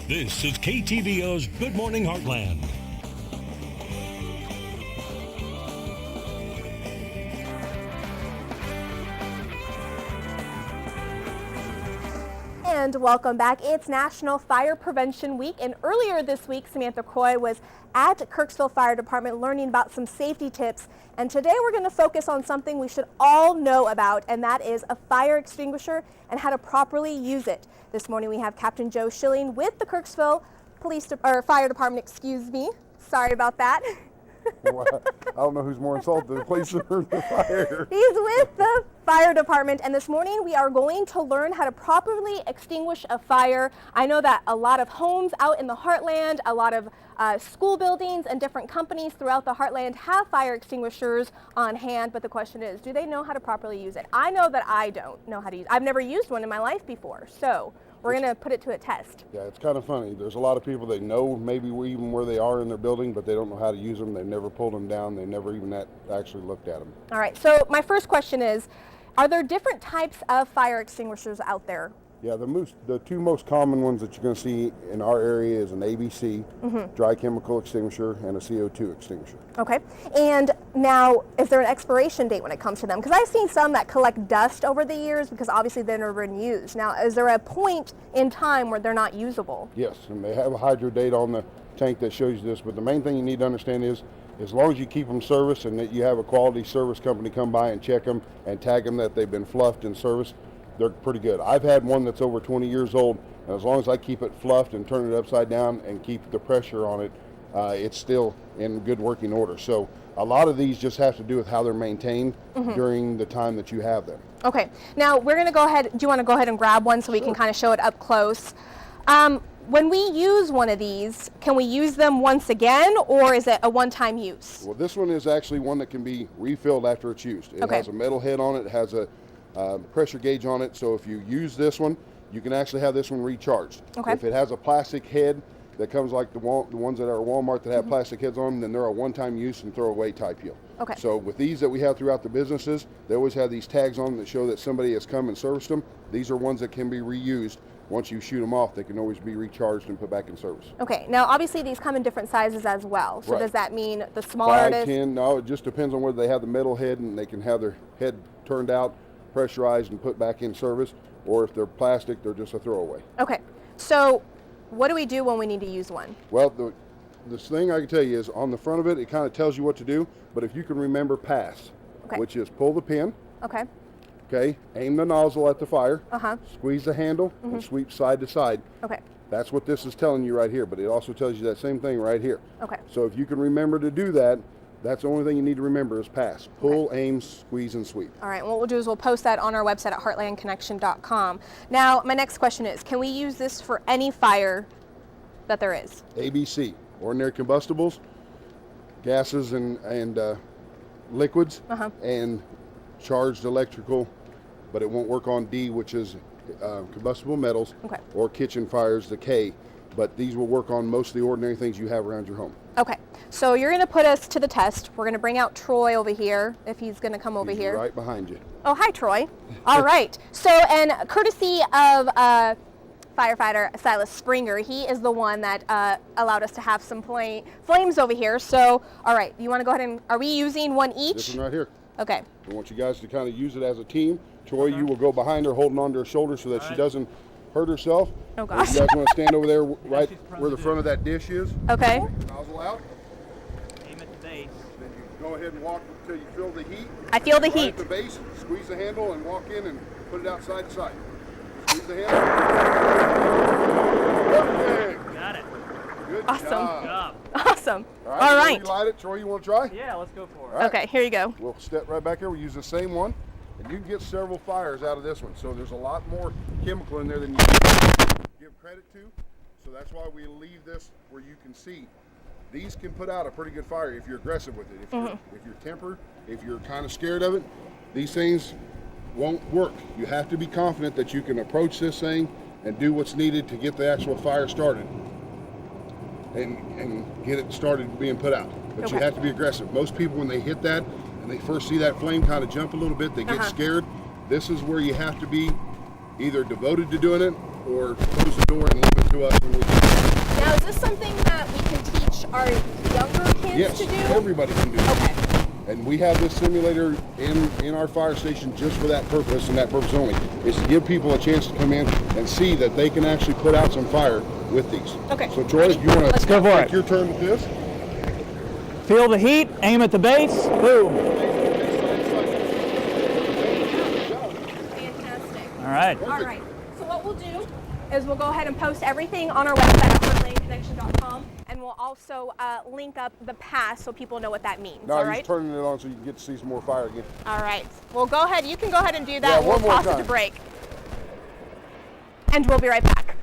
This is KTVO's Good Morning Heartland. And welcome back. It's National Fire Prevention Week, and earlier this week Samantha Croy was at Kirksville Fire Department learning about some safety tips, and today we're going to focus on something we should all know about, and that is a fire extinguisher and how to properly use it. This morning we have Captain Joe Schilling with the Kirksville Fire Department, excuse me. Sorry about that. Well, I don't know who's more insulted, the police or the fire. He's with the fire department, and this morning we are going to learn how to properly extinguish a fire. I know that a lot of homes out in the heartland, a lot of school buildings and different companies throughout the heartland have fire extinguishers on hand, but the question is, do they know how to properly use it? I know that I don't know how to use it. I've never used one in my life before, so we're going to put it to a test. Yeah, it's kind of funny. There's a lot of people that know maybe even where they are in their building, but they don't know how to use them. They've never pulled them down. They never even actually looked at them. All right, so my first question is, are there different types of fire extinguishers out there? Yeah, the two most common ones that you're going to see in our area is an ABC, dry chemical extinguisher, and a CO2 extinguisher. Okay, and now is there an expiration date when it comes to them? Because I've seen some that collect dust over the years because obviously they've never been used. Now, is there a point in time where they're not usable? Yes, and they have a hydro date on the tank that shows you this, but the main thing you need to understand is as long as you keep them serviced and that you have a quality service company come by and check them and tag them that they've been fluffed and serviced, they're pretty good. I've had one that's over 20 years old, and as long as I keep it fluffed and turn it upside down and keep the pressure on it, it's still in good working order. So a lot of these just have to do with how they're maintained during the time that you have them. Okay, now we're going to go ahead. Do you want to go ahead and grab one so we can kind of show it up close? When we use one of these, can we use them once again, or is it a one-time use? Well, this one is actually one that can be refilled after it's used. It has a metal head on it. It has a pressure gauge on it, so if you use this one, you can actually have this one recharged. Okay. If it has a plastic head that comes like the ones that are at Walmart that have plastic heads on them, then they're a one-time use and throwaway type deal. Okay. So with these that we have throughout the businesses, they always have these tags on them that show that somebody has come and serviced them. These are ones that can be reused. Once you shoot them off, they can always be recharged and put back in service. Okay, now obviously these come in different sizes as well. So does that mean the smaller 5, it is? 10, no, it just depends on whether they have the metal head and they can have their head turned out, pressurized and put back in service, or if they're plastic, they're just a throwaway. Okay, so what do we do when we need to use one? Well, the thing I can tell you is on the front of it, it kind of tells you what to do, but if you can remember pass, which is pull the pin, okay, aim the nozzle at the fire, squeeze the handle, and sweep side to side. Okay. That's what this is telling you right here, but it also tells you that same thing right here. Okay. So if you can remember to do that, that's the only thing you need to remember is pass. Pull, aim, squeeze, and sweep. All right, what we'll do is we'll post that on our website at heartlandconnection.com. Now, my next question is, can we use this for any fire that there is? ABC, ordinary combustibles, gases and liquids, and charged electrical, but it won't work on D, which is combustible metals, or kitchen fires, the K, but these will work on most of the ordinary things you have around your home. Okay, so you're going to put us to the test. We're going to bring out Troy over here, if he's going to come over here. Right behind you. Oh, hi, Troy. All right. So, and courtesy of firefighter Silas Springer, he is the one that allowed us to have some flames over here. So, all right, you want to go ahead and, are we using one each? This one right here. Okay. I want you guys to kind of use it as a team. Troy, you will go behind her holding onto her shoulder so that she doesn't hurt herself. Oh, gosh. You guys want to stand over there right where the front of that dish is. Okay. Nozzle out. Aim at the base. Then you go ahead and walk until you feel the heat. I feel the right heat. At the base, squeeze the handle and walk in and put it out side to side. Squeeze the handle. Perfect. Got it. Good Awesome. job. Awesome. All right. You light it. Troy, you want to try? Yeah, let's go for it. Right. Okay, here you go. We'll step right back here. We'll use the same one. And you can get several fires out of this one. So there's a lot more chemical in there than you give credit to. So that's why we leave this where you can see. These can put out a pretty good fire if you're aggressive with it. If you're tempered, if you're kind of scared of it, these things won't work. You have to be confident that you can approach this thing and do what's needed to get the actual fire started and get it started being put out. But you have to be aggressive. Most people, when they hit that and they first see that flame kind of jump a little bit, they get scared. This is where you have to be either devoted to doing it or close the door and leave it to us when we this something that we can teach our younger kids Yes, to do? everybody can do it. Okay. And we have this simulator in our fire station just for that purpose and that purpose only, is to give people a chance to come in and see that they can actually put out some fire with these. Okay. So Troy, you want Let's to go for take it. your turn with this? Feel the heat, aim at the base, boom. Fantastic. All right. All right. So what we'll do is we'll go ahead and post everything on our website at heartlandconnection.com, and we'll also link up the pass so people know what that means. No, all he's right. turning it on so you can get to see some more fire again. All right. Well, go ahead. You can go ahead and do that. Yeah, We'll one more toss it to time. break. And we'll be right back.